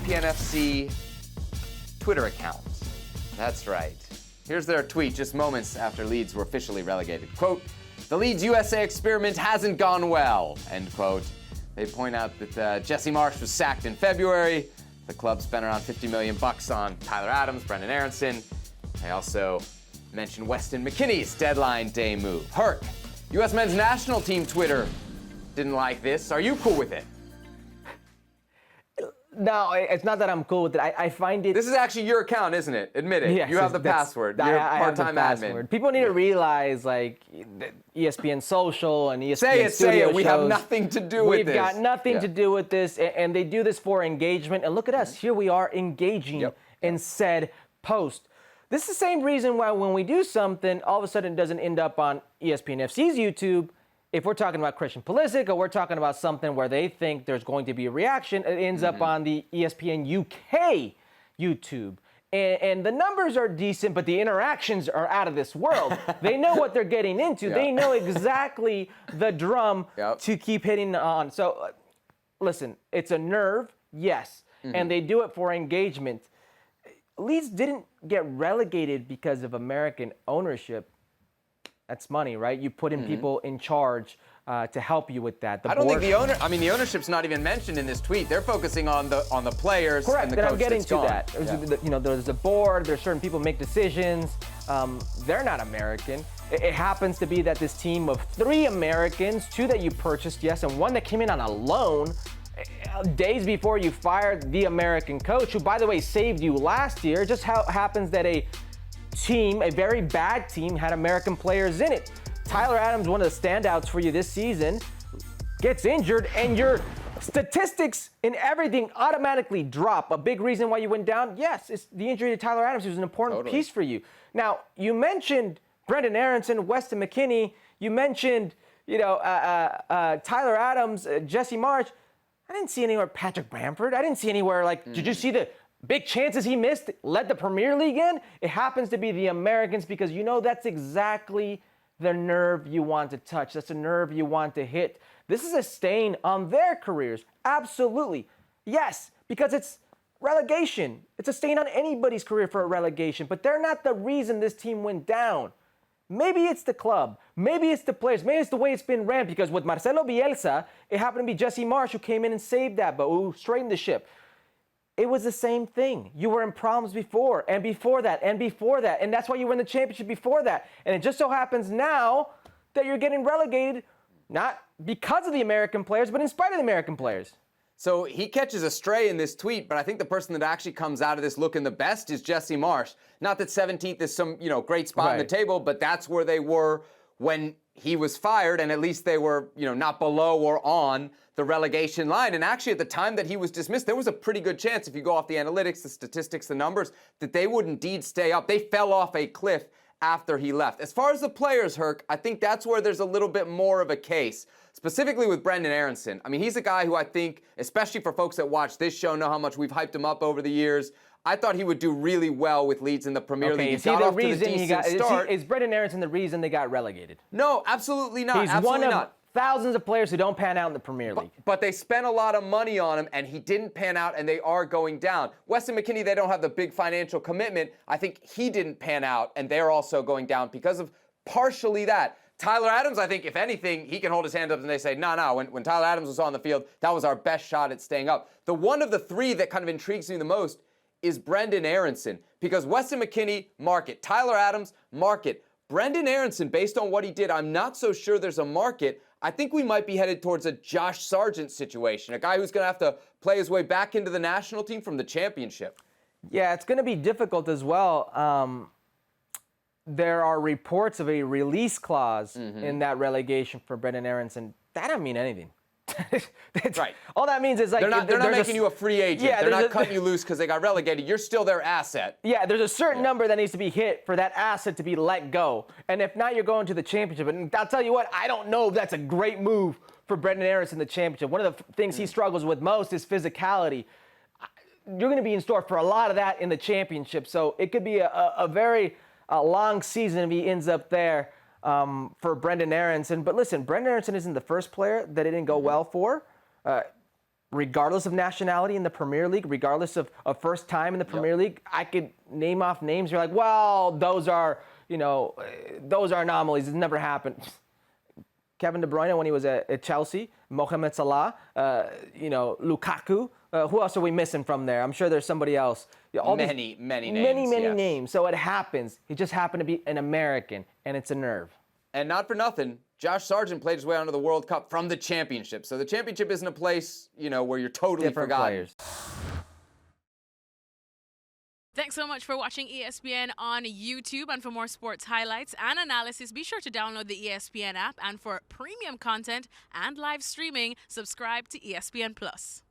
ESPN FC Twitter account. That's right. Here's their tweet just moments after Leeds were officially relegated. Quote, "The Leeds USA experiment hasn't gone well," end quote. They point out that Jesse Marsch was sacked in February. The club spent around $50 million on Tyler Adams, Brendan Aronson. They also mentioned Weston McKennie's deadline day move. Herc, U.S. men's national team Twitter didn't like this. Are you cool with it? No, it's not that I'm cool with it. I find it... This is actually your account, isn't it? Admit it. Yes, you have the password. You're a part-time admin. People need to realize, like, ESPN Social and ESPN Say it. Studio We shows, have nothing to do with this. We've got nothing to do with this, and they do this for engagement. And look at us. Here we are engaging in said post. This is the same reason why when we do something, all of a sudden it doesn't end up on ESPN FC's YouTube. If we're talking about Christian Pulisic or we're talking about something where they think there's going to be a reaction, it ends up on the ESPN UK YouTube. And the numbers are decent, but the interactions are out of this world. They know what they're getting into. They know exactly the drum to keep hitting on. So, listen, it's a nerve, yes, and they do it for engagement. Leeds didn't get relegated because of American ownership. That's money, right? You put in people in charge to help you with that. I don't think the ownership's not even mentioned in this tweet. They're focusing on the players and the coach. I'm getting that's to gone. that. You know, there's a board. There's certain people make decisions. They're not American. It happens to be that this team of 3 Americans, 2 that you purchased, yes, and 1 that came in on a loan days before you fired the American coach, who, by the way, saved you last year. It just happens that a very bad team, had American players in it. Tyler Adams, one of the standouts for you this season, gets injured, and your statistics and everything automatically drop. A big reason why you went down, yes, it's the injury to Tyler Adams. It was an important piece for you. Now, you mentioned Brendan Aronson, Weston McKennie. You mentioned, Tyler Adams, Jesse Marsch. I didn't see anywhere Patrick Bamford. I didn't see anywhere did you see the big chances he missed, led the Premier League in? It happens to be the Americans because that's exactly the nerve you want to touch. That's the nerve you want to hit. This is a stain on their careers. Absolutely. Yes, because it's relegation. It's a stain on anybody's career for a relegation, but they're not the reason this team went down. Maybe it's the club. Maybe it's the players. Maybe it's the way it's been ran, because with Marcelo Bielsa, it happened to be Jesse Marsch who came in and saved that, but who straightened the ship. It was the same thing. You were in problems before, and before that, and before that, and that's why you were in the championship before that. And it just so happens now that you're getting relegated, not because of the American players, but in spite of the American players. So he catches a stray in this tweet, but I think the person that actually comes out of this looking the best is Jesse Marsch. Not that 17th is some, great spot on the table, but that's where they were when he was fired, and at least they were, not below or on the relegation line. And actually, at the time that he was dismissed, there was a pretty good chance, if you go off the analytics, the statistics, the numbers, that they would indeed stay up. They fell off a cliff after he left. As far as the players, Herc, I think that's where there's a little bit more of a case, specifically with Brendan Aronson. I mean, he's a guy who I think, especially for folks that watch this show, know how much we've hyped him up over the years. I thought he would do really well with Leeds in the Premier League. Is he the reason is Brendan Aronson the reason they got relegated? No, absolutely not. He's absolutely one of not. thousands of players who don't pan out in the Premier League. But they spent a lot of money on him, and he didn't pan out, and they are going down. Weston McKennie, they don't have the big financial commitment. I think he didn't pan out, and they're also going down because of partially that. Tyler Adams, I think, if anything, he can hold his hand up and they say, no. When Tyler Adams was on the field, that was our best shot at staying up. The one of the 3 that kind of intrigues me the most is Brendan Aronson, because Weston McKennie, market. Tyler Adams, market. Brendan Aronson, based on what he did, I'm not so sure there's a market. I think we might be headed towards a Josh Sargent situation, a guy who's going to have to play his way back into the national team from the championship. Yeah, it's going to be difficult as well. There are reports of a release clause in that relegation for Brendan Aronson. That doesn't mean anything. Right. All that means is they're not making you a free agent. Yeah, they're not cutting you loose because they got relegated. You're still their asset. Yeah, there's a certain number that needs to be hit for that asset to be let go. And if not, you're going to the championship. And I'll tell you what, I don't know if that's a great move for Brendan Aronson in the championship. One of the things he struggles with most is physicality. You're going to be in store for a lot of that in the championship. So it could be a very long season if he ends up there. For Brendan Aronson. But listen, Brendan Aronson isn't the first player that it didn't go well for. regardless of nationality in the Premier League, regardless of first time in the Premier League, I could name off names. You're like, well, those are anomalies. It's never happened. Kevin De Bruyne when he was at Chelsea, Mohamed Salah, Lukaku. Who else are we missing from there? I'm sure there's somebody else. Many names. Many names. So it happens. He just happened to be an American, and it's a nerve. And not for nothing, Josh Sargent played his way onto the World Cup from the Championship. So the Championship isn't a place, where you're totally Different forgotten. players. Thanks so much for watching ESPN on YouTube. And for more sports highlights and analysis, be sure to download the ESPN app. And for premium content and live streaming, subscribe to ESPN Plus.